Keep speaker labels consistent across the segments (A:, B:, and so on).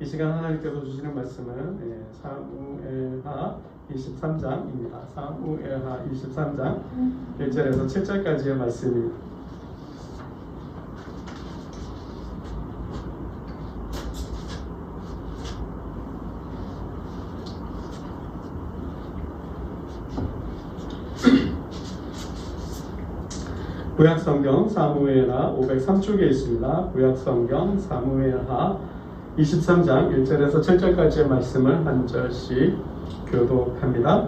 A: 이 시간 하나님께서 주시는 말씀은 사무엘하 23장입니다. 사무엘하 23장 1절에서 7절까지의 말씀입니다. 구약성경 사무엘하 503쪽에 있습니다. 구약성경 사무엘하 23장 1절에서 7절까지의 말씀을 한 절씩 교독합니다.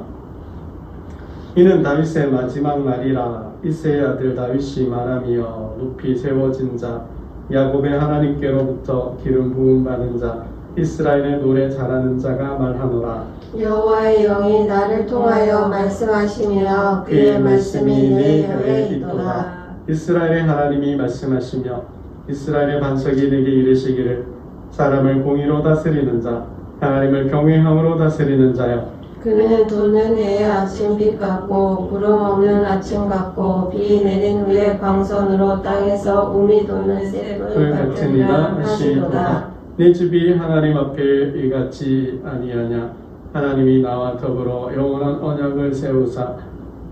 A: 이는 다윗의 마지막 날이라. 이새의 아들 다윗이 말하며 높이 세워진 자 야곱의 하나님께로부터 기름 부음 받은 자 이스라엘의 노래 잘하는 자가 말하노라.
B: 여호와의 영이 나를 통하여 말씀하시며 그의 말씀이 내 혀에 있도다.
A: 이스라엘의 하나님이 말씀하시며 이스라엘의 반석이 내게 이르시기를 사람을 공의로 다스리는 자 하나님을 경외함으로 다스리는 자여
B: 그는 돋는 해의 아침빛 같고 구름 없는 아침 같고 비 내린 후에 광선으로 땅에서 우미 돋는 샘을 같으니라 하시도다.
A: 내 집이 하나님 앞에 이같이 아니하냐. 하나님이 나와 더불어 영원한 언약을 세우사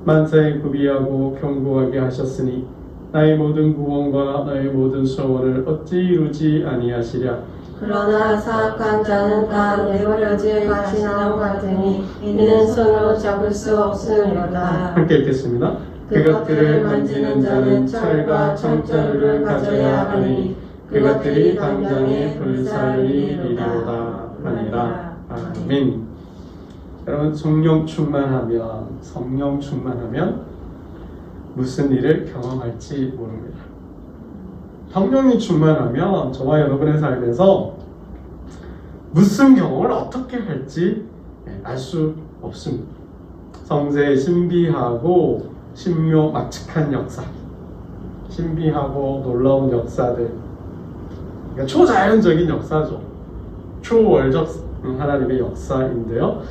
A: 만사에 구비하고 견고하게 하셨으니 나의 모든 구원과 나의 모든 소원을 어찌 이루지 아니하시랴.
B: 그러나 사악한 자는 다 내버려질 가시나무 같으니 이는 손으로 잡을 수 없으리로다.
A: 함께 읽겠습니다. 그것들을 만지는 자는 철과 청자루를 가져야 하니 그것들이 당장에 불살리리로다 하니라. 아멘. 여러분, 성령 충만하면 무슨 일을 경험할지 모릅니다. 성령이 충만하면 저와 여러분의 삶에서 무슨 경험을 어떻게 할지 알 수 없습니다. 성세의 신비하고 신묘막측한 역사, 신비하고 놀라운 역사들, 그러니까 초자연적인 역사죠. 초월적 하나님의 역사인데요.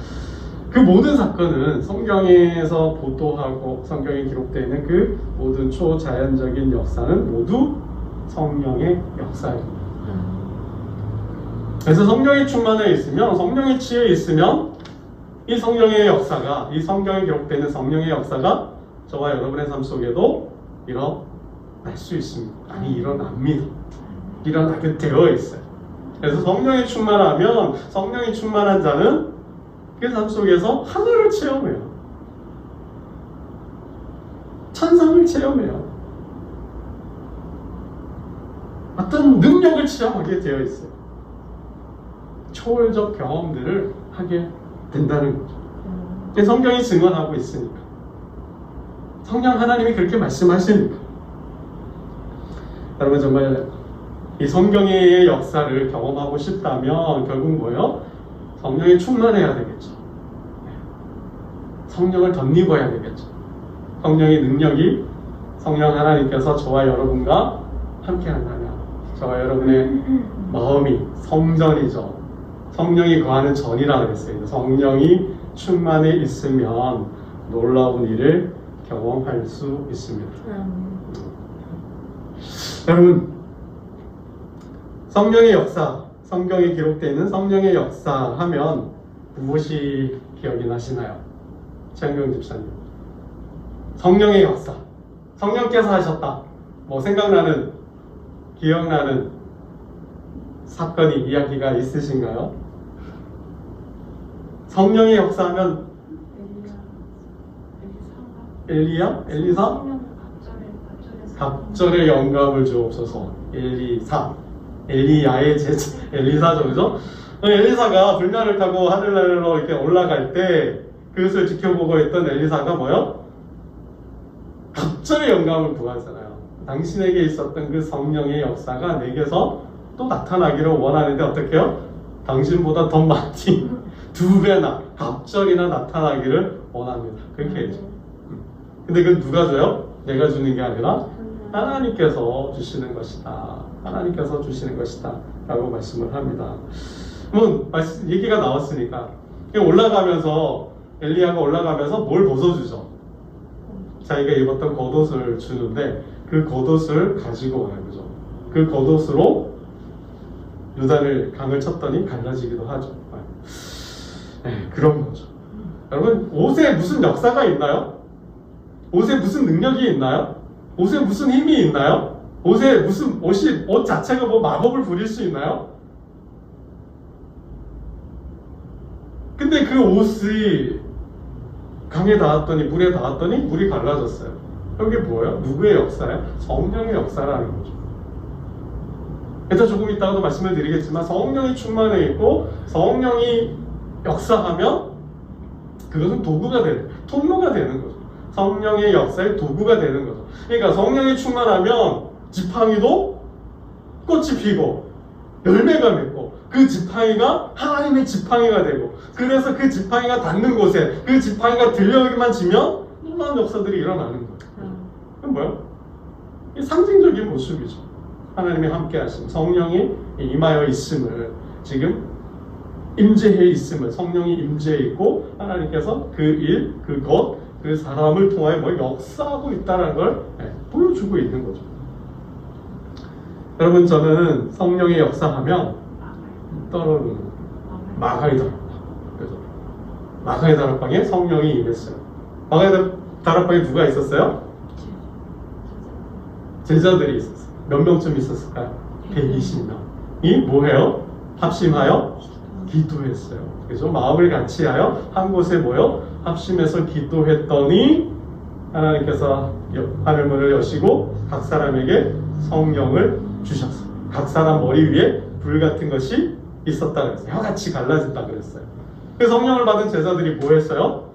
A: 그 모든 사건은 성경에서 보도하고 성경에 기록되어 있는 그 모든 초자연적인 역사는 모두 성령의 역사입니다. 그래서 성령이 충만해 있으면, 성령이 취해 있으면 이 성령의 역사가, 이 성경에 기록되는 성령의 역사가 저와 여러분의 삶 속에도 일어날 수 있습니다. 아니, 일어납니다. 일어나게 되어 있어요. 그래서 성령이 충만하면, 성령이 충만한 자는 그 삶 속에서 하늘을 체험해요. 천상을 체험해요. 어떤 능력을 체험하게 되어 있어요. 초월적 경험들을 하게 된다는 거죠. 성경이 증언하고 있으니까. 성령 하나님이 그렇게 말씀하시니까. 여러분, 정말 이 성경의 역사를 경험하고 싶다면 결국 뭐예요? 성령이 충만해야 되겠죠. 성령을 덧입어야 되겠죠. 성령의 능력이, 성령 하나님께서 저와 여러분과 함께 한다면 저와 여러분의 마음이 성전이죠. 성령이 거하는 전이라고 그랬어요. 성령이 충만해 있으면 놀라운 일을 경험할 수 있습니다. 여러분, 성령의 역사, 성경에 기록되어 있는 성령의 역사 하면 무엇이 기억이 나시나요? 최영경 집사님. 성령의 역사. 성령께서 하셨다. 뭐 생각나는, 기억나는 사건이, 이야기가 있으신가요? 성령의 역사 하면 엘리사? 갑절의 영감을 주옵소서. 엘리야의 제자, 엘리사죠, 그죠? 엘리사가 불면을 타고 하늘나라로 이렇게 올라갈 때 그것을 지켜보고 있던 엘리사가 뭐요? 갑절의 영감을 구하잖아요. 당신에게 있었던 그 성령의 역사가 내게서 또 나타나기를 원하는데 어떻게 해요? 당신보다 더 많이 2배나 갑절이나 나타나기를 원합니다. 그렇게 해야죠. 근데 그건 누가 줘요? 내가 주는 게 아니라 하나님께서 주시는 것이다. 하나님께서 주시는 것이다. 라고 말씀을 합니다. 얘기가 나왔으니까 올라가면서, 엘리야가 올라가면서 뭘 벗어주죠? 자기가 입었던 겉옷을 주는데 그 겉옷을 가지고 와요. 그죠? 그 겉옷으로 요단을 강을 쳤더니 갈라지기도 하죠. 네, 그런 거죠. 여러분, 옷에 무슨 역사가 있나요? 옷에 무슨 능력이 있나요? 옷에 무슨 힘이 있나요? 옷에 무슨 옷 자체가 뭐 마법을 부릴 수 있나요? 근데 그 옷이 강에 닿았더니 물에 닿았더니 물이 갈라졌어요. 이게 뭐예요? 누구의 역사예요? 성령의 역사라는 거죠. 이따 조금 이따가도 말씀을 드리겠지만 성령이 충만해 있고 성령이 역사하면 그것은 도구가 되는, 통로가 되는 거죠. 성령의 역사의 도구가 되는 거죠. 그러니까 성령이 충만하면 지팡이도 꽃이 피고 열매가 맺고 그 지팡이가 하나님의 지팡이가 되고 그래서 그 지팡이가 닿는 곳에 그 지팡이가 들려오기만 지면 놀라운 역사들이 일어나는 거예요. 그건 뭐예요? 이 상징적인 모습이죠. 하나님이 함께 하심, 성령이 임하여 있음을 지금 임재해 있음을, 성령이 임재해 있고 하나님께서 그 일, 그것, 그 사람을 통하여 뭘 역사하고 있다는 걸 보여주고 있는 거죠. 여러분, 저는 성령의 역사하면 떠오르는 마가의 다락방. 그죠? 마가의 다락방에 성령이 임했어요. 마가의 다락방에 누가 있었어요? 제자들이 있었어요. 몇 명쯤 있었을까요? 120명이 뭐해요? 합심하여 기도했어요. 그래서 마음을 같이하여 한 곳에 모여 합심해서 기도했더니 하나님께서 하늘문을 여시고 각 사람에게 성령을 주셨어요. 각 사람 머리 위에 불 같은 것이 있었다 그랬어요. 혀같이 갈라졌다 그랬어요. 그 성령을 받은 제자들이 뭐 했어요?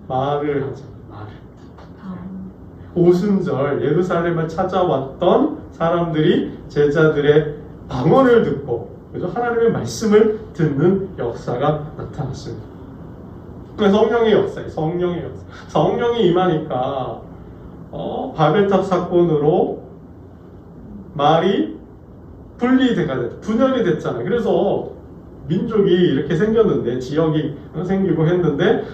A: 말을 하죠. 말을. 오순절 예루살렘을 찾아왔던 사람들이 제자들의 방언을 듣고 그래서 하나님의 말씀을 듣는 역사가 나타났습니다. 성령의 역사예요. 성령의 역사. 성령이 임하니까 바벨탑 사건으로 말이 분열이 됐잖아요. 그래서 민족이 이렇게 생겼는데 지역이 생기고 했는데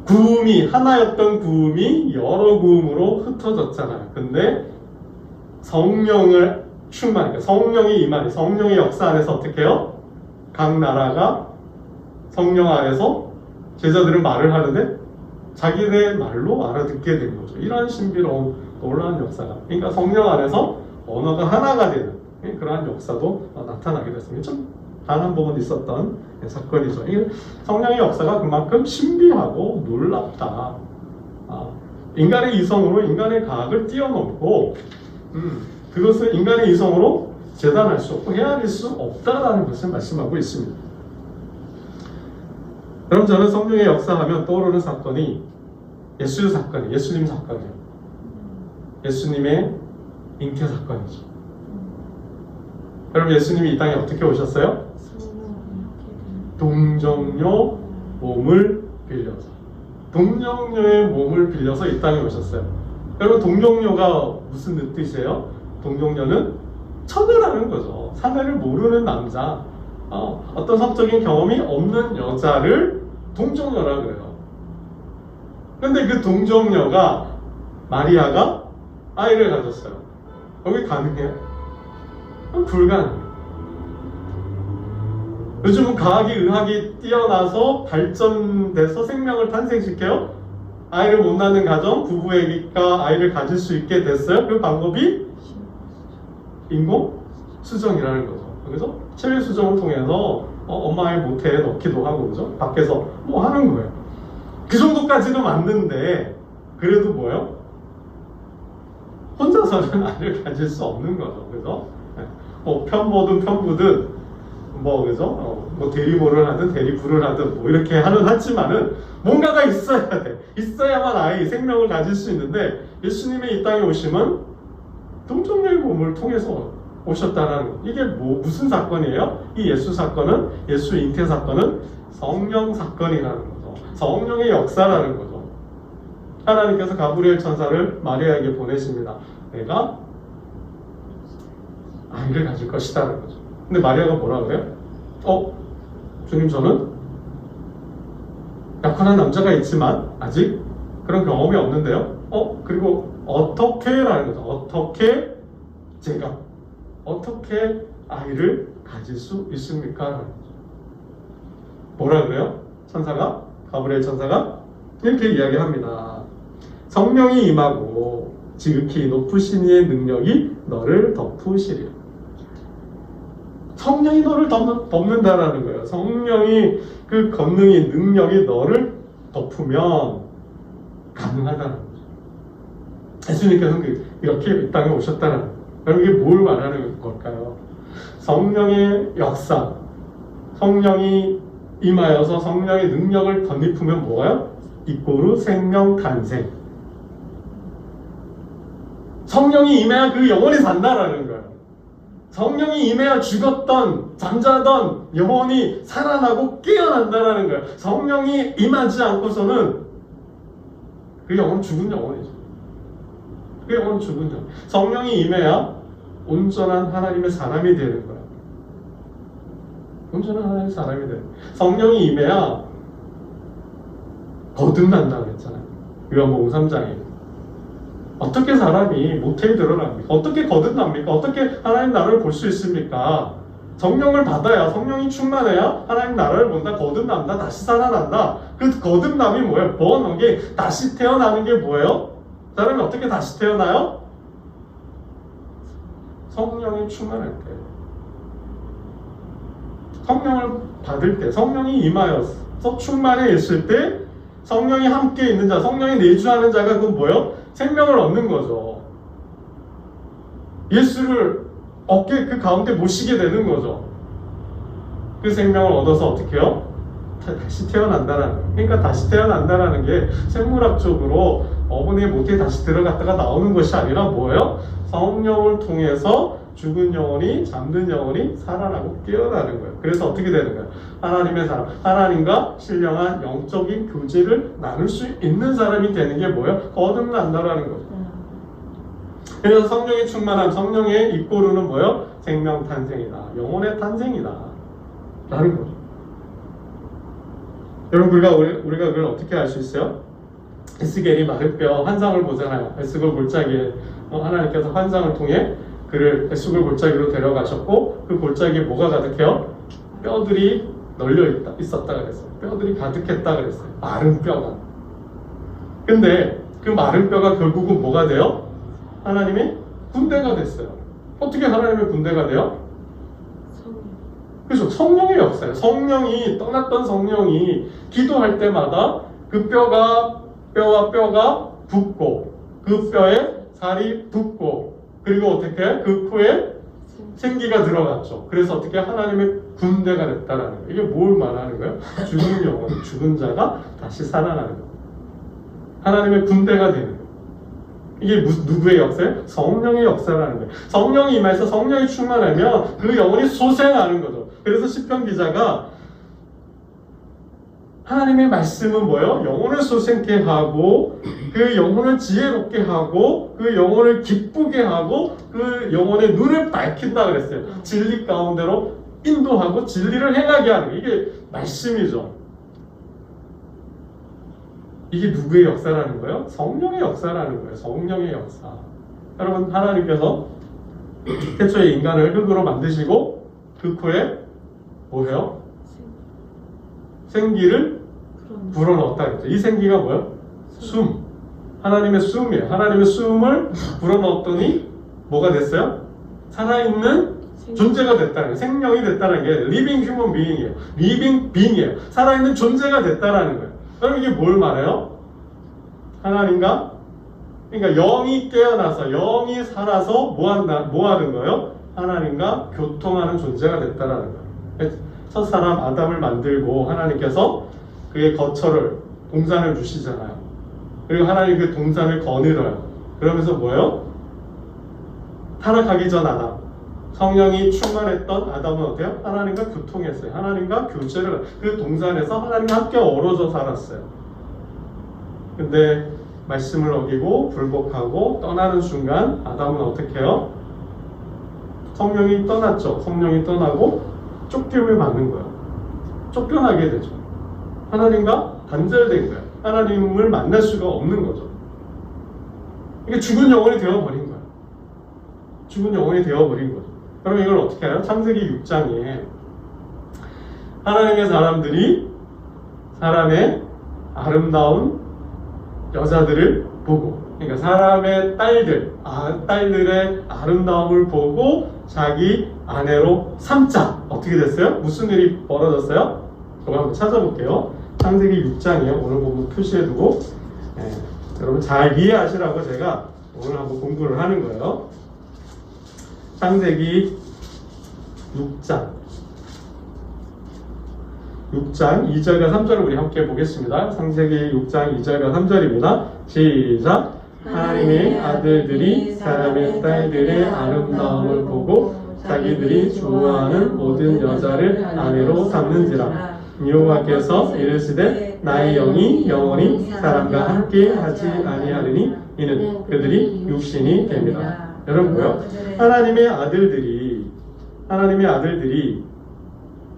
A: 구음이 하나였던 구음이 여러 구음으로 흩어졌잖아요. 근데 성령을 충만하니까 성령이 임하니 성령의 역사 안에서 어떻게 해요? 각 나라가 성령 안에서 제자들은 말을 하는데 자기네 말로 알아듣게 된 거죠. 이러한 신비로운 놀라운 역사가, 그러니까 성령 안에서 언어가 하나가 되는 그러한 역사도 나타나게 됐습니다. 좀 단한 부분 있었던 사건이죠. 성령의 역사가 그만큼 신비하고 놀랍다. 인간의 이성으로 인간의 과학을 뛰어넘고 그것을 인간의 이성으로 재단할 수 없고 헤아릴 수 없다라는 것을 말씀하고 있습니다. 그럼 저는 성령의 역사하면 떠오르는 사건이 예수님 사건이에요. 예수님의 잉태 사건이죠. 여러분, 예수님이 이 땅에 어떻게 오셨어요? 동정녀 몸을 빌려서. 동정녀의 몸을 빌려서 이 땅에 오셨어요. 여러분, 동정녀가 무슨 뜻이에요? 동정녀는 처녀라는 거죠. 사내를 모르는 남자, 어떤 성적인 경험이 없는 여자를 동정녀라 그래요. 근데 그 동정녀가 마리아가 아이를 가졌어요. 여기 가능해요? 불가능해요. 요즘은 과학이 의학이 뛰어나서 발전돼서 생명을 탄생시켜요. 아이를 못 낳는 가정, 부부애가 아이를 가질 수 있게 됐어요. 그 방법이 인공 수정이라는 거죠. 그래서 체외 수정을 통해서 엄마 아이 모태에 넣기도 하고, 그죠? 밖에서 뭐 하는 거예요. 그 정도까지는 맞는데 그래도 뭐예요? 혼자서는 아이를 가질 수 없는 거죠. 그죠? 편모든 편부든 그죠? 대리모를 하든 대리부를 하든 이렇게 하지만은 뭔가가 있어야 돼. 있어야만 아이 생명을 가질 수 있는데 예수님의 이 땅에 오심은 동정녀의 몸을 통해서 오셨다는, 이게 무슨 사건이에요? 이 예수 사건은, 예수 잉태 사건은 성령 사건이라는 거죠. 성령의 역사라는 거죠. 하나님께서 가브리엘 천사를 마리아에게 보내십니다. 내가 아이를 가질 것이다라는 거죠. 근데 마리아가 뭐라 그래요? 주님, 저는 약혼한 남자가 있지만 아직 그런 경험이 없는데요. 그리고 어떻게? 라는 거죠. 어떻게 제가 어떻게 아이를 가질 수 있습니까? 뭐라 그래요? 천사가? 가브리엘 천사가? 이렇게 이야기합니다. 성령이 임하고 지극히 높으신 이의 능력이 너를 덮으시리라. 성령이 너를 덮는다라는 거예요. 성령이 그 권능이 능력이 너를 덮으면 가능하다는 거죠. 예수님께서는 이렇게 이 땅에 오셨다는 거예요. 여러분 이게 뭘 말하는 걸까요? 성령의 역사, 성령이 임하여서 성령의 능력을 덧입으면 뭐가요? 이꼬르 생명 탄생. 성령이 임해야 그 영혼이 산다라는 거예요. 성령이 임해야 죽었던 잠자던 영혼이 살아나고 깨어난다라는 거예요. 성령이 임하지 않고서는 그 영혼은 죽은 영혼이죠. 그 영혼은 죽은 영혼. 성령이 임해야 온전한 하나님의 사람이 되는 거예요. 온전한 하나님의 사람이 되는 거예요. 성령이 임해야 거듭난다고 그랬잖아요. 요한복음 3장에. 어떻게 사람이 모태에 드러납니까? 어떻게 거듭납니까? 어떻게 하나님 나라를 볼 수 있습니까? 성령을 받아야, 성령이 충만해야 하나님 나라를 본다, 거듭난다, 다시 살아난다. 그 거듭남이 뭐예요? 번한 게 다시 태어나는 게 뭐예요? 사람이 어떻게 다시 태어나요? 성령이 충만할 때. 성령을 받을 때, 성령이 임하여서 충만해 있을 때 성령이 함께 있는 자, 성령이 내주하는 자가 그건 뭐예요? 생명을 얻는 거죠. 예수를 어깨 그 가운데 모시게 되는 거죠. 그 생명을 얻어서 어떻게 해요? 다시 태어난다라는 거예요. 그러니까 다시 태어난다라는 게 생물학적으로 어머니의 모태에 다시 들어갔다가 나오는 것이 아니라 뭐예요? 성령을 통해서 죽은 영혼이, 잠든 영혼이 살아나고 깨어나는 거예요. 그래서 어떻게 되는 거예요? 하나님의 사람, 하나님과 신령한 영적인 교제를 나눌 수 있는 사람이 되는 게 뭐예요? 거듭난다라는 거죠. 그래서 성령의 충만함, 성령의 이꼬르는 뭐예요? 생명 탄생이다. 영혼의 탄생이다. 라는 거죠. 여러분, 우리가 그걸 어떻게 알 수 있어요? 에스겔이 마른 뼈 환상을 보잖아요. 에스겔 골짜기에 하나님께서 환상을 통해 그를 에스겔 골짜기로 데려가셨고 그 골짜기에 뭐가 가득해요? 뼈들이 널려 있었다 그랬어요. 뼈들이 가득했다 그랬어요. 마른 뼈가. 근데 그 마른 뼈가 결국은 뭐가 돼요? 하나님의 군대가 됐어요. 어떻게 하나님의 군대가 돼요? 그래서 성령의 역사예요. 성령이 떠났던 성령이 기도할 때마다 그 뼈와 뼈가 붙고 그 뼈에 살이 붙고 그리고 어떻게 그 코에 생기가 들어갔죠. 그래서 어떻게 하나님의 군대가 됐다라는 거예요. 이게 뭘 말하는 거예요? 죽은 영혼, 죽은 자가 다시 살아나는 거예요. 하나님의 군대가 되는 거예요. 이게 누구의 역사예요? 성령의 역사라는 거예요. 성령이 임해서 성령이 충만하면 그 영혼이 소생하는 거죠. 그래서 시편 기자가 하나님의 말씀은 뭐예요? 영혼을 소생케 하고 그 영혼을 지혜롭게 하고 그 영혼을 기쁘게 하고 그 영혼의 눈을 밝힌다 그랬어요. 진리 가운데로 인도하고 진리를 행하게 하는 거예요. 이게 말씀이죠. 이게 누구의 역사라는 거예요? 성령의 역사라는 거예요. 성령의 역사. 여러분, 하나님께서 태초에 인간을 흙으로 만드시고 그 코에 뭐예요? 생기를 불어넣었다 그랬죠. 이 생기가 뭐예요? 숨. 하나님의 숨이에요. 하나님의 숨을 불어넣었더니 뭐가 됐어요? 살아있는 존재가 됐다는 거예요. 생명이 됐다는 게 living human being이에요. living being이에요. 살아있는 존재가 됐다는 거예요. 그럼 이게 뭘 말해요? 하나님과 그러니까 영이 깨어나서 영이 살아서 뭐 하는 거예요? 하나님과 교통하는 존재가 됐다는 거예요. 첫 사람 아담을 만들고 하나님께서 그의 거처를 동산을 주시잖아요. 그리고 하나님 그 동산을 거느려요. 그러면서 뭐예요? 타락하기 전 아담, 성령이 충만했던 아담은 어때요? 하나님과 교통했어요. 하나님과 교제를 그 동산에서 하나님과 함께 어우러져 살았어요. 근데 말씀을 어기고 불복하고 떠나는 순간 아담은 어떻게 해요? 성령이 떠났죠. 성령이 떠나고 쫓김을 받는 거예요. 쫓겨나게 되죠. 하나님과 단절된 거예요. 하나님을 만날 수가 없는 거죠. 이게 죽은 영혼이 되어버린 거예요. 죽은 영혼이 되어버린 거죠. 그럼 이걸 어떻게 해요? 창세기 6장에 하나님의 사람들이 사람의 아름다운 여자들을 보고, 그러니까 사람의 딸들의 아름다움을 보고 자기 아내로 삼자. 어떻게 됐어요? 무슨 일이 벌어졌어요? 저거 한번 찾아볼게요. 창세기 6장이에요. 오늘 본문 표시해두고 여러분 잘 이해하시라고 제가 오늘 한번 공부를 하는 거예요. 창세기 6장 2절과 3절을 우리 함께 보겠습니다. 창세기 6장 2절과 3절입니다. 시작. 하나님의 아들들이 사람의 딸들의 아름다움을 보고 자기들이 좋아하는 모든 여자를 아내로 삼는지라. 여호와께서 이르시되 나의 영이 영원히 사람과 함께 하지 아니하리니 이는 그들이 육신이 됩니다. 여러분 뭐요? 하나님의 아들들이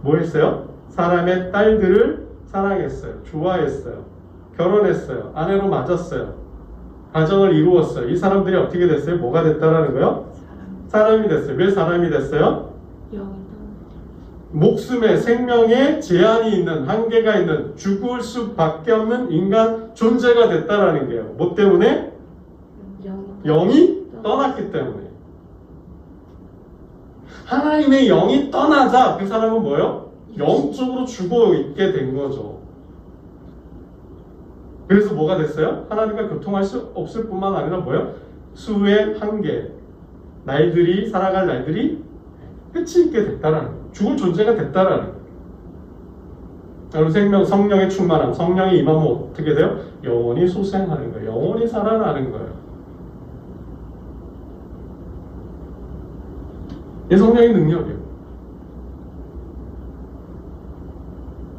A: 뭐 했어요? 사람의 딸들을 사랑했어요. 좋아했어요. 결혼했어요. 아내로 맞았어요. 가정을 이루었어요. 이 사람들이 어떻게 됐어요? 뭐가 됐다라는 거요? 사람이 됐어요. 왜 사람이 됐어요? 목숨에 생명에 제한이 있는, 한계가 있는, 죽을 수밖에 없는 인간 존재가 됐다라는 거예요. 뭐 때문에? 영이 떠났기 때문에. 하나님의 영이 떠나자 그 사람은 뭐예요? 영적으로 죽어 있게 된 거죠. 그래서 뭐가 됐어요? 하나님과 교통할 수 없을 뿐만 아니라 뭐예요? 수의 한계, 살아갈 날들이 끝이 있게 됐다라는 거예요. 죽을 존재가 됐다라는 거예요. 여러분 성령의 충만함, 성령이 임하면 어떻게 돼요? 영원히 소생하는 거예요. 영원히 살아나는 거예요. 이 성령의 능력이에요.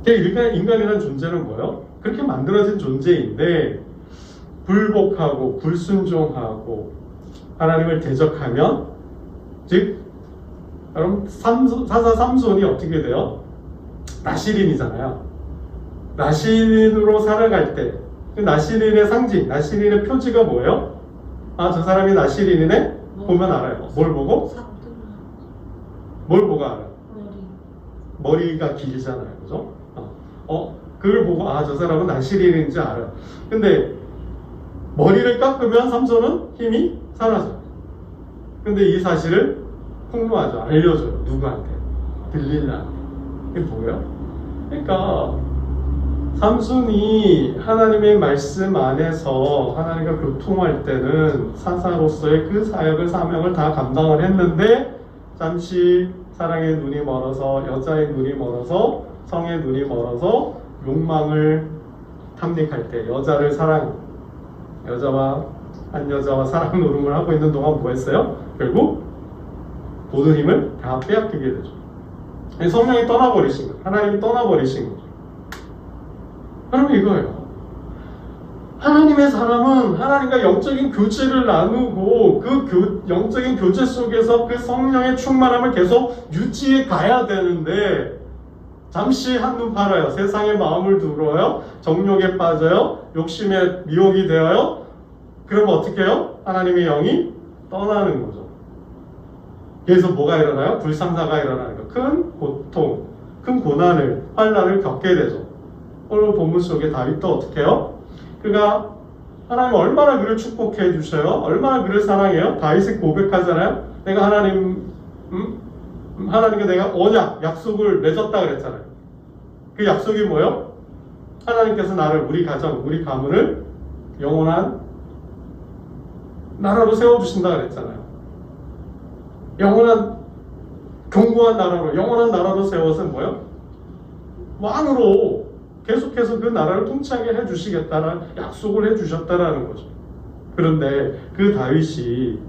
A: 인간이라는 존재는 뭐예요? 그렇게 만들어진 존재인데 불복하고 불순종하고 하나님을 대적하면, 즉 여러분 사사 삼손이 어떻게 돼요? 나시린이잖아요. 나시린으로 살아갈 때 그 나시린의 상징, 나시린의 표지가 뭐예요? 아, 저 사람이 나시린이네? 보면 알아요. 뭘 보고? 뭘 보고 알아요? 머리가 길잖아요. 그죠? 그걸 보고 아, 저 사람은 나시린인지 알아요. 근데 머리를 깎으면 삼손은 힘이 사라져요. 근데 이 사실을 폭로하죠. 알려줘요. 누구한테? 들릴라한테. 이게 뭐예요? 그러니까 삼손이 하나님의 말씀 안에서 하나님과 교통할 때는 사사로서의 그 사역을, 사명을 다 감당을 했는데 잠시 사랑의 눈이 멀어서, 여자의 눈이 멀어서, 성의 눈이 멀어서 욕망을 탐닉할 때 한 여자와 사랑 노름을 하고 있는 동안 뭐 했어요? 결국 모든 힘을 다 빼앗기게 되죠. 성령이 떠나버리신 거예요. 하나님이 떠나버리신 거죠. 그러면 이거예요. 하나님의 사람은 하나님과 영적인 교제를 나누고 그 영적인 교제 속에서 그 성령의 충만함을 계속 유지해 가야 되는데 잠시 한눈 팔아요. 세상의 마음을 두어요. 정욕에 빠져요. 욕심에 미혹이 되어요. 그러면 어떻게 해요? 하나님의 영이 떠나는 거죠. 그래서 뭐가 일어나요? 불상사가 일어나는 거예요. 큰 고통, 큰 고난을, 환난을 겪게 되죠. 오늘 본문 속에 다윗도 어떻게 해요? 그가 하나님 얼마나 그를 축복해 주셔요? 얼마나 그를 사랑해요? 다윗이 고백하잖아요. 내가 하나님과 내가 언약, 약속을 맺었다 그랬잖아요. 그 약속이 뭐예요? 하나님께서 나를, 우리 가정, 우리 가문을 영원한 나라로 세워주신다 그랬잖아요. 영원한 견고한 나라로, 영원한 나라로 세워서 뭐예요? 왕으로 계속해서 그 나라를 통치하게 해주시겠다는 약속을 해주셨다라는 거죠. 그런데 그 다윗이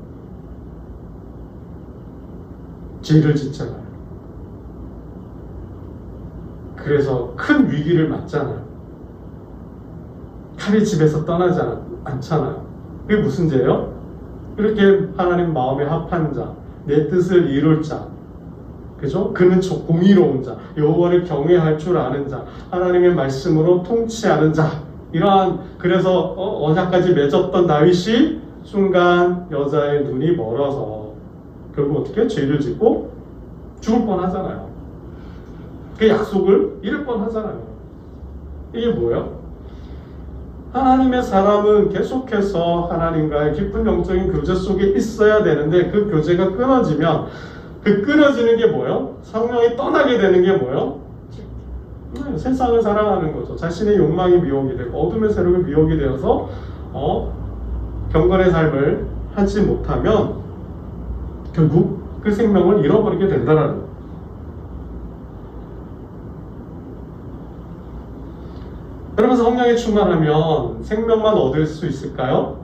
A: 죄를 짓잖아요. 그래서 큰 위기를 맞잖아요. 칼이 집에서 떠나지 않잖아요. 그게 무슨 죄예요? 그렇게 하나님 마음에 합한 자, 내 뜻을 이룰 자, 그죠? 그는 공의로운 자, 여호와를 경외할 줄 아는 자, 하나님의 말씀으로 통치하는 자, 이러한, 그래서 언약까지 맺었던 다윗이 순간 여자의 눈이 멀어서 결국 어떻게? 죄를 짓고 죽을 뻔하잖아요. 그 약속을 잃을 뻔하잖아요. 이게 뭐예요? 하나님의 사람은 계속해서 하나님과의 깊은 영적인 교제 속에 있어야 되는데 그 교제가 끊어지면 그 끊어지는 게 뭐예요? 성령이 떠나게 되는 게 뭐예요? 세상을 사랑하는 거죠. 자신의 욕망이 미혹이 되고 어둠의 세력이 미혹이 되어서 경건의 삶을 하지 못하면 결국 그 생명을 잃어버리게 된다는 거예요. 여러분, 성령이 충만하면 생명만 얻을 수 있을까요?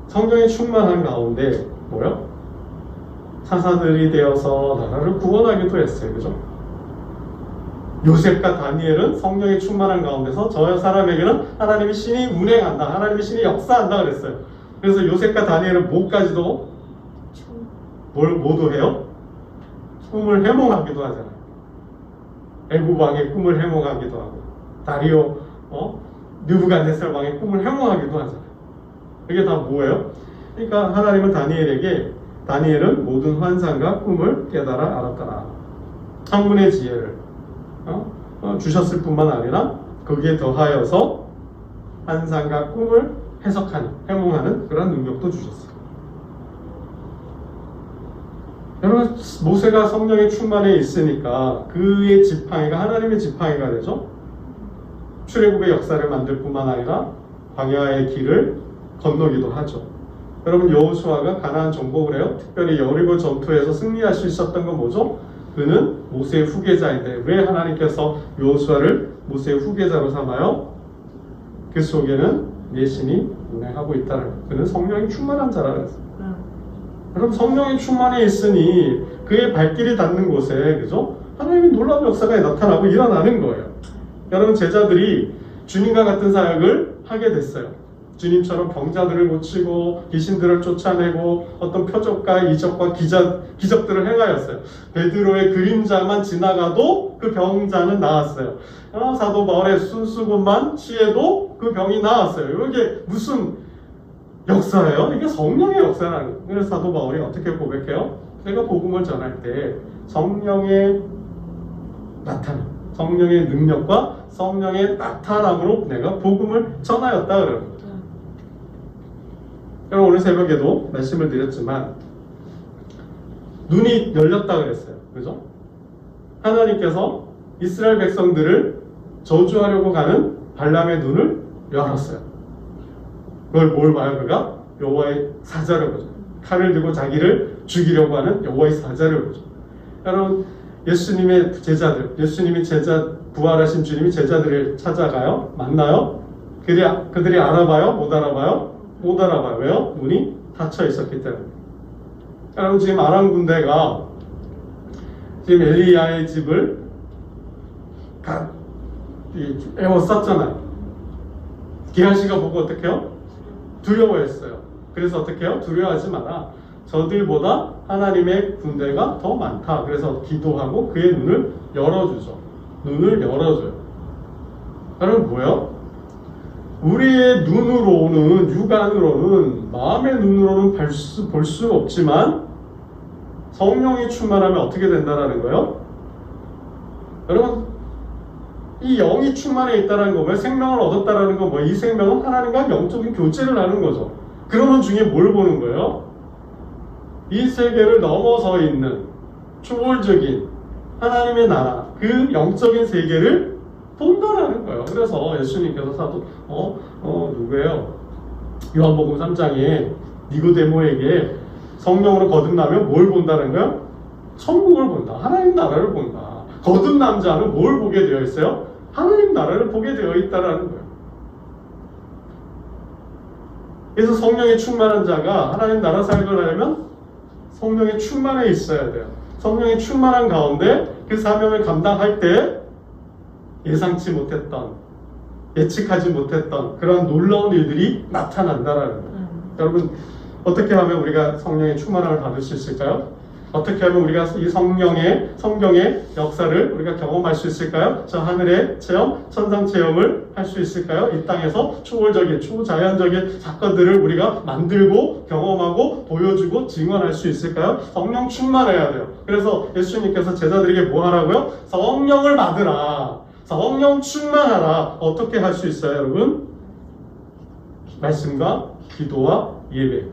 A: 성령이 충만한 가운데 뭐요? 사사들이 되어서 나라를 구원하기도 했어요. 그죠? 요셉과 다니엘은 성령이 충만한 가운데서 저 사람에게는 하나님의 신이 운행한다, 하나님의 신이 역사한다 그랬어요. 그래서 요셉과 다니엘은 뭐까지도 뭐도 해요? 꿈을 해몽하기도 하잖아요. 애굽 왕의 꿈을 해몽하기도 하고 다리오 느부갓네살 왕의 꿈을 해몽하기도 하잖아요. 이게 다 뭐예요? 그러니까 하나님은 다니엘은 모든 환상과 꿈을 깨달아 알았더라. 학문의 지혜를 주셨을 뿐만 아니라 거기에 더하여서 환상과 꿈을 해석하는, 해몽하는 그런 능력도 주셨어요. 여러분, 모세가 성령의 충만에 있으니까 그의 지팡이가 하나님의 지팡이가 되죠. 출애굽의 역사를 만들 뿐만 아니라 광야의 길을 건너기도 하죠. 여러분, 여호수아가 가나안 정복을 해요. 특별히 여리고 전투에서 승리할 수 있었던 건 뭐죠? 그는 모세의 후계자인데 왜 하나님께서 여호수아를 모세의 후계자로 삼아요? 그 속에는 내 신이 운행하고 있다는 거예요. 그는 성령이 충만한 자라는 거예요. 여러분, 성령이 충만해 있으니 그의 발길이 닿는 곳에, 그죠? 하나님의 놀라운 역사가 나타나고 일어나는 거예요. 여러분, 제자들이 주님과 같은 사역을 하게 됐어요. 주님처럼 병자들을 고치고 귀신들을 쫓아내고 어떤 표적과 이적과 기적들을 행하였어요. 베드로의 그림자만 지나가도 그 병자는 나았어요. 사도 바울의 순수금만 취해도 그 병이 나았어요. 이게 무슨 역사예요? 이게 성령의 역사라는 거예요. 그래서 사도 바울이 어떻게 고백해요? 내가 복음을 전할 때 성령의 나타남, 성령의 능력과 성령의 나타남으로 내가 복음을 전하였다 그래요. 여러분, 오늘 새벽에도 말씀을 드렸지만 눈이 열렸다 그랬어요. 그죠? 하나님께서 이스라엘 백성들을 저주하려고 가는 발람의 눈을 열었어요. 그걸 뭘 봐요? 그가 여호와의 사자를 보죠. 칼을 들고 자기를 죽이려고 하는 여호와의 사자를 보죠. 여러분, 예수님의 제자들, 부활하신 주님이 제자들을 찾아가요? 만나요? 그들이 알아봐요? 못 알아봐요? 못 알아봐요. 왜요? 눈이 닫혀 있었기 때문에. 여러분, 지금 아람 군대가 지금 엘리야의 집을 에워쌌잖아요. 게하시가 보고 어떻게 해요? 두려워했어요. 그래서 어떻게 해요? 두려워하지 마라. 저들보다 하나님의 군대가 더 많다. 그래서 기도하고 그의 눈을 열어주죠. 눈을 열어줘요. 여러분, 뭐예요? 우리의 눈으로는, 육안으로는, 마음의 눈으로는 볼 수 없지만 성령이 충만하면 어떻게 된다는 거예요? 여러분, 이 영이 충만해 있다는 거, 왜 생명을 얻었다는 거, 이 생명은 하나님과 영적인 교제를 하는 거죠. 그러는 중에 뭘 보는 거예요? 이 세계를 넘어서 있는 초월적인 하나님의 나라, 그 영적인 세계를 본다라는 거예요. 그래서 예수님께서 누구예요? 요한복음 3장에 니고데모에게 성령으로 거듭나면 뭘 본다는 거예요? 천국을 본다. 하나님 나라를 본다. 거듭난 자는 뭘 보게 되어 있어요? 하나님 나라를 보게 되어 있다라는 거예요. 그래서 성령에 충만한 자가 하나님 나라 사역을 하려면 성령에 충만해 있어야 돼요. 성령에 충만한 가운데 그 사명을 감당할 때 예상치 못했던, 예측하지 못했던 그런 놀라운 일들이 나타난다라는 거예요. 여러분, 어떻게 하면 우리가 성령의 충만함을 받을 수 있을까요? 어떻게 하면 우리가 이 성경의 역사를 우리가 경험할 수 있을까요? 저 하늘의 체험, 천상 체험을 할 수 있을까요? 이 땅에서 초월적인, 초자연적인 사건들을 우리가 만들고 경험하고 보여주고 증언할 수 있을까요? 성령 충만해야 돼요. 그래서 예수님께서 제자들에게 뭐 하라고요? 성령을 받으라. 성령 충만하라. 어떻게 할 수 있어요, 여러분? 말씀과 기도와 예배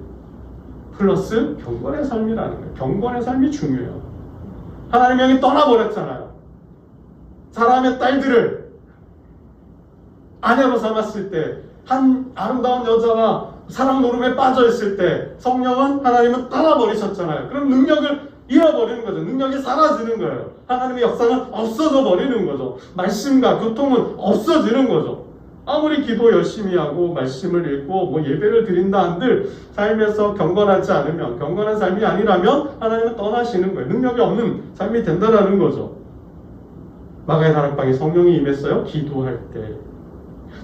A: 플러스 경건의 삶이라는 거예요. 경건의 삶이 중요해요. 하나님의 영이 떠나버렸잖아요. 사람의 딸들을 아내로 삼았을 때, 한 아름다운 여자가 사랑 노름에 빠져 있을 때 성령은 하나님은 떠나버리셨잖아요. 그럼 능력을 잃어버리는 거죠. 능력이 사라지는 거예요. 하나님의 역사는 없어져 버리는 거죠. 말씀과 교통은 없어지는 거죠. 아무리 기도 열심히 하고 말씀을 읽고 뭐 예배를 드린다 한들 삶에서 경건하지 않으면, 경건한 삶이 아니라면 하나님은 떠나시는 거예요. 능력이 없는 삶이 된다라는 거죠. 마가의 다락방에 성령이 임했어요. 기도할 때,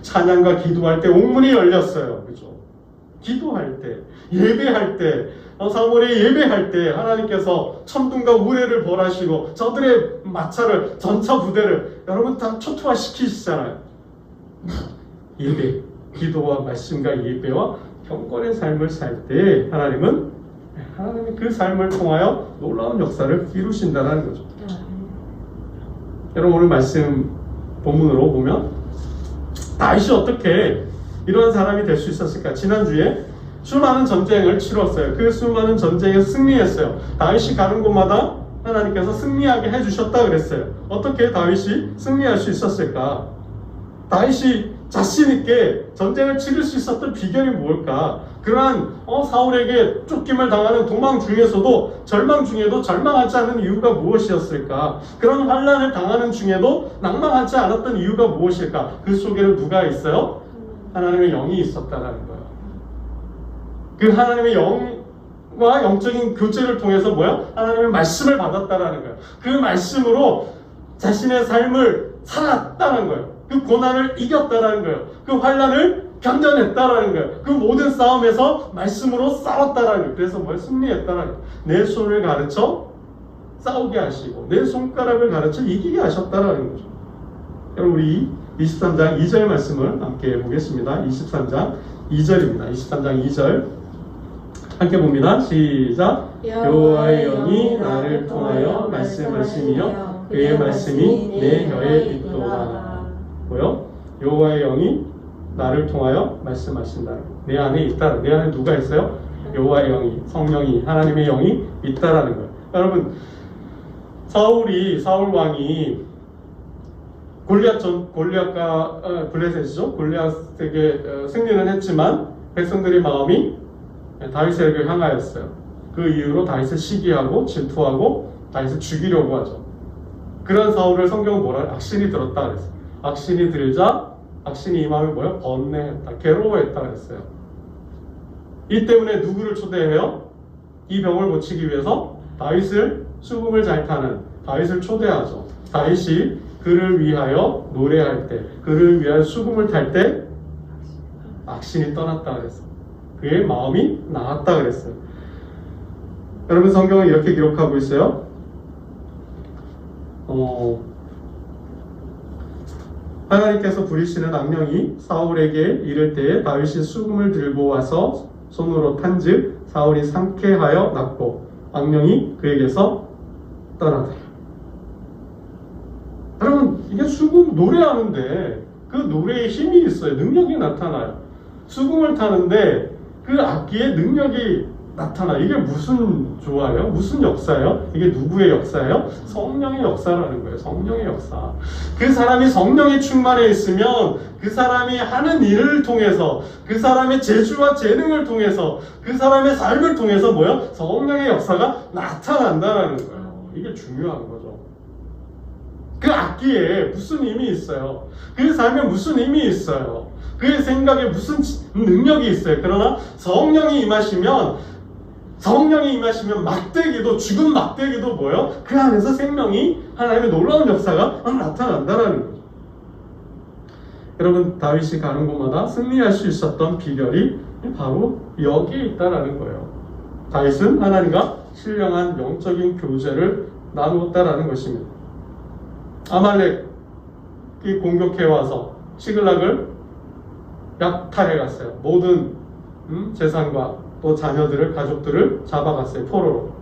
A: 찬양과 기도할 때 옥문이 열렸어요. 그죠? 기도할 때, 예배할 때, 사물에 예배할 때 하나님께서 천둥과 우레를 벌하시고 저들의 마차를, 전차 부대를 여러분 다 초토화시키시잖아요. 예배, 기도와 말씀과 예배와 경건의 삶을 살 때 하나님이 그 삶을 통하여 놀라운 역사를 이루신다는 거죠. 여러분 오늘 말씀 본문으로 보면 다윗이 어떻게 이러한 사람이 될 수 있었을까? 지난주에 수많은 전쟁을 치렀어요. 그 수많은 전쟁에서 승리했어요. 다윗이 가는 곳마다 하나님께서 승리하게 해주셨다 그랬어요. 어떻게 다윗이 승리할 수 있었을까? 다윗이 자신있게 전쟁을 치를 수 있었던 비결이 뭘까? 그러한 사울에게 쫓김을 당하는 도망 중에서도 절망 중에도 절망하지 않는 이유가 무엇이었을까? 그런 환난을 당하는 중에도 낭망하지 않았던 이유가 무엇일까? 그 속에는 누가 있어요? 하나님의 영이 있었다라는 거예요. 그 하나님의 영과 영적인 교제를 통해서 뭐야? 하나님의 말씀을 받았다라는 거예요. 그 말씀으로 자신의 삶을 살았다는 거예요. 그 고난을 이겼다라는 거예요. 그 환난을 견뎌냈다라는 거예요. 그 모든 싸움에서 말씀으로 싸웠다라는 거예요. 그래서 뭘 승리했다라는 거예요. 내 손을 가르쳐 싸우게 하시고 내 손가락을 가르쳐 이기게 하셨다라는 거죠. 여러분 우리 23장 2절 말씀을 함께 보겠습니다. 23장 2절입니다. 23장 2절 함께 봅니다. 시작. 여호와의 영이 나를 통하여 말씀하시며 그의 말씀이 내 혀에 있도다. 뭐요? 여호와의 영이 나를 통하여 말씀하신다. 내 안에 있다. 내 안에 누가 있어요? 여호와의 영이, 성령이, 하나님의 영이 있다라는 거예요. 여러분 사울 왕이 골리앗과 블레셋이죠. 골리앗에게 승리는 했지만 백성들의 마음이 다윗에게 향하였어요. 그 이후로 다윗을 시기하고 질투하고 다윗을 죽이려고 하죠. 그런 사울을 성경은 뭐라? 악신이 들었다 그랬어요. 악신이 들자 악신이 이 마음에 뭐예요? 번뇌했다, 괴로워했다 그랬어요. 이 때문에 누구를 초대해요? 이 병을 고치기 위해서 다윗을 수금을 잘 타는 다윗을 초대하죠. 다윗이 그를 위하여 노래할 때, 그를 위하여 수금을 탈 때 악신이 떠났다 그랬어요. 그의 마음이 나았다 그랬어요. 여러분 성경은 이렇게 기록하고 있어요. 하나님께서 부리시는 악령이 사울에게 이를 때에 다윗이 수금을 들고 와서 손으로 탄즉 사울이 상쾌하여 낫고 악령이 그에게서 떠나더라. 여러분 이게 수금 노래하는데 그 노래에 힘이 있어요. 능력이 나타나요. 수금을 타는데 그 악기에 능력이 나타나. 이게 무슨 조화예요? 무슨 역사예요? 이게 누구의 역사예요? 성령의 역사라는 거예요. 성령의 역사. 그 사람이 성령에 충만해 있으면 그 사람이 하는 일을 통해서, 그 사람의 재주와 재능을 통해서, 그 사람의 삶을 통해서 뭐요? 성령의 역사가 나타난다는 거예요. 이게 중요한 거죠. 그 악기에 무슨 힘이 있어요? 그 삶에 무슨 힘이 있어요? 그의 생각에 무슨 능력이 있어요? 그러나 성령이 임하시면 막대기도, 죽은 막대기도 뭐예요? 그 안에서 생명이, 하나님의 놀라운 역사가 나타난다는 거죠. 여러분 다윗이 가는 곳마다 승리할 수 있었던 비결이 바로 여기에 있다라는 거예요. 다윗은 하나님과 신령한 영적인 교제를 나누었다라는 것입니다. 아말렉이 공격해와서 시글락을 약탈해 갔어요. 모든 재산과 또 자녀들을, 가족들을 잡아갔어요. 포로로.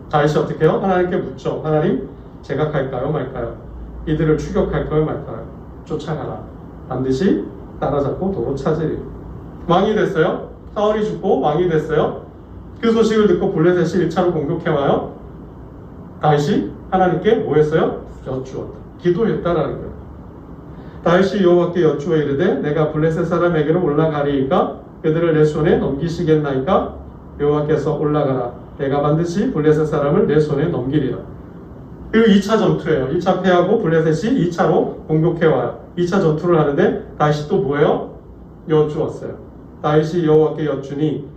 A: 다윗이 어떻게 해요? 하나님께 묻죠. 하나님, 제각할까요 말까요? 이들을 추격할까요 말까요? 쫓아가라. 반드시 따라잡고 도로 찾으리. 왕이 됐어요. 사울이 죽고 왕이 됐어요. 그 소식을 듣고 블레셋이 1차로 공격해와요. 다윗이 하나님께 뭐 했어요? 여쭈었다. 기도했다라는 거예요. 다윗이 여호와께 여쭈어 이르되 내가 블레셋 사람에게로 올라가리이까 그들을 내 손에 넘기시겠나이까? 여호와께서 올라가라. 내가 반드시 블레셋 사람을 내 손에 넘기리라. 그리고 2차 전투예요. 1차 패하고 블레셋이 2차로 공격해와요. 2차 전투를 하는데 다윗이 또 뭐예요? 여쭈었어요. 다윗이 여호와께 여쭈니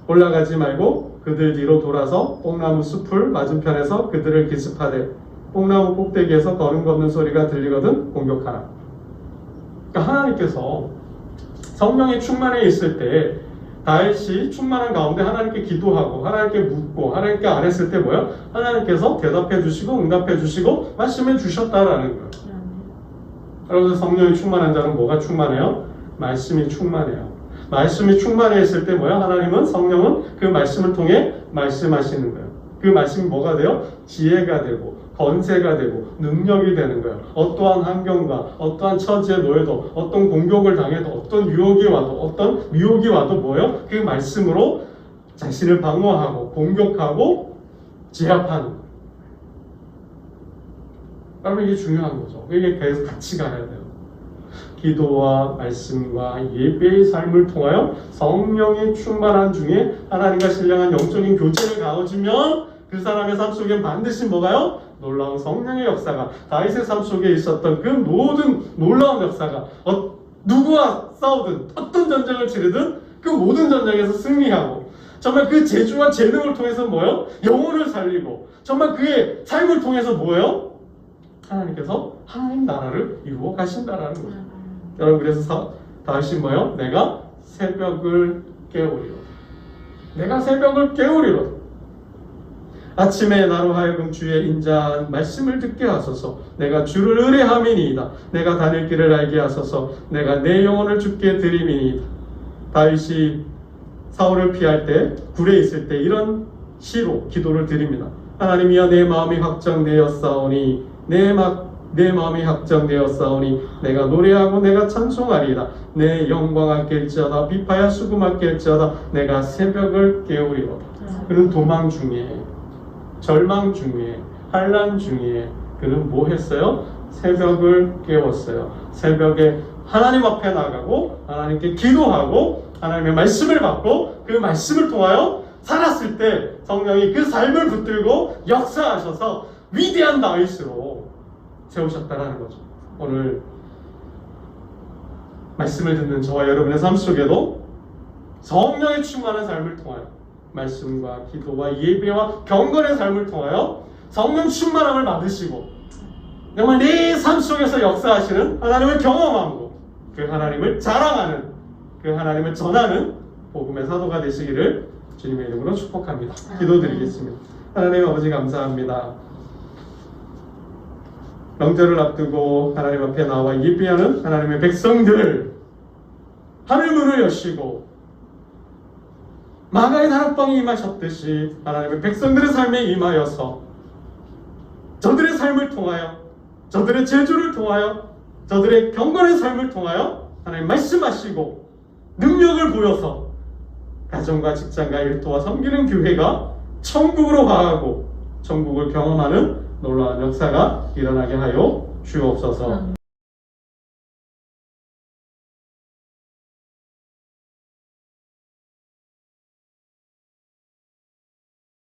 A: 올라가지 말고 그들 뒤로 돌아서 뽕나무 숲을 맞은편에서 그들을 기습하되 뽕나무 꼭대기에서 걸음 걷는 소리가 들리거든 공격하라. 그러니까 하나님께서 성령이 충만해 있을 때 다윗이 충만한 가운데 하나님께 기도하고 하나님께 묻고 하나님께 안 했을 때 뭐예요? 하나님께서 대답해 주시고 응답해 주시고 말씀해 주셨다라는 거예요. 그래서 성령이 충만한 자는 뭐가 충만해요? 말씀이 충만해요. 말씀이 충만해 있을 때 뭐야? 하나님은, 성령은 그 말씀을 통해 말씀하시는 거예요. 그 말씀이 뭐가 돼요? 지혜가 되고 건세가 되고 능력이 되는 거예요. 어떠한 환경과 어떠한 처지에 놓여도 어떤 공격을 당해도 어떤 유혹이 와도 어떤 미혹이 와도 뭐예요? 그 말씀으로 자신을 방어하고 공격하고 제압하는 거예요. 여러분 이게 중요한 거죠. 이게 계속 같이 가야 돼요. 기도와 말씀과 예배의 삶을 통하여 성령이 충만한 중에 하나님과 신령한 영적인 교제를 가져주면 그 사람의 삶 속엔 반드시 뭐가요? 놀라운 성령의 역사가, 다윗의 삶 속에 있었던 그 모든 놀라운 역사가 누구와 싸우든 어떤 전쟁을 치르든 그 모든 전쟁에서 승리하고 정말 그 재주와 재능을 통해서 뭐예요? 영혼을 살리고 정말 그의 삶을 통해서 뭐예요? 하나님께서 하나님 나라를 이루어 가신다라는 거죠. 여러분 그래서 다윗이 뭐예요? 내가 새벽을 깨우리로다. 내가 새벽을 깨우리로다. 아침에 나로 하여금 주의 인자한 말씀을 듣게 하소서. 내가 주를 의뢰함이니이다. 내가 다닐 길을 알게 하소서. 내가 내 영혼을 주께 드림이니이다. 다윗이 사울을 피할 때 굴에 있을 때 이런 시로 기도를 드립니다. 하나님이여 내 마음이 확정되었사오니 내 마음이 확정되었사오니 내가 노래하고 내가 찬송하리이다. 내 영광 깰지어다 비파야 수금아 깰지어다. 내가 새벽을 깨우리로다. 그는 도망 중에 절망 중에 환난 중에 그는 뭐 했어요? 새벽을 깨웠어요. 새벽에 하나님 앞에 나가고 하나님께 기도하고 하나님의 말씀을 받고 그 말씀을 통하여 살았을 때 성령이 그 삶을 붙들고 역사하셔서 위대한 다윗으로 세우셨다라는 거죠. 오늘 말씀을 듣는 저와 여러분의 삶 속에도 성령의 충만한 삶을 통하여 말씀과 기도와 예배와 경건의 삶을 통하여 성령 충만함을 받으시고 정말 내 삶 속에서 역사하시는 하나님을 경험하고 그 하나님을 자랑하는 그 하나님을 전하는 복음의 사도가 되시기를 주님의 이름으로 축복합니다. 기도드리겠습니다. 하나님 아버지 감사합니다. 명절을 앞두고 하나님 앞에 나와 예배하는 하나님의 백성들 하늘 문을 여시고 마가의 다락방에 임하셨듯이 하나님의 백성들의 삶에 임하여서 저들의 삶을 통하여 저들의 재주를 통하여 저들의 경건의 삶을 통하여 하나님 말씀하시고 능력을 보여서 가정과 직장과 일터와 섬기는 교회가 천국으로 가고 천국을 경험하는 놀라운 역사가 일어나게 하여 주옵소서.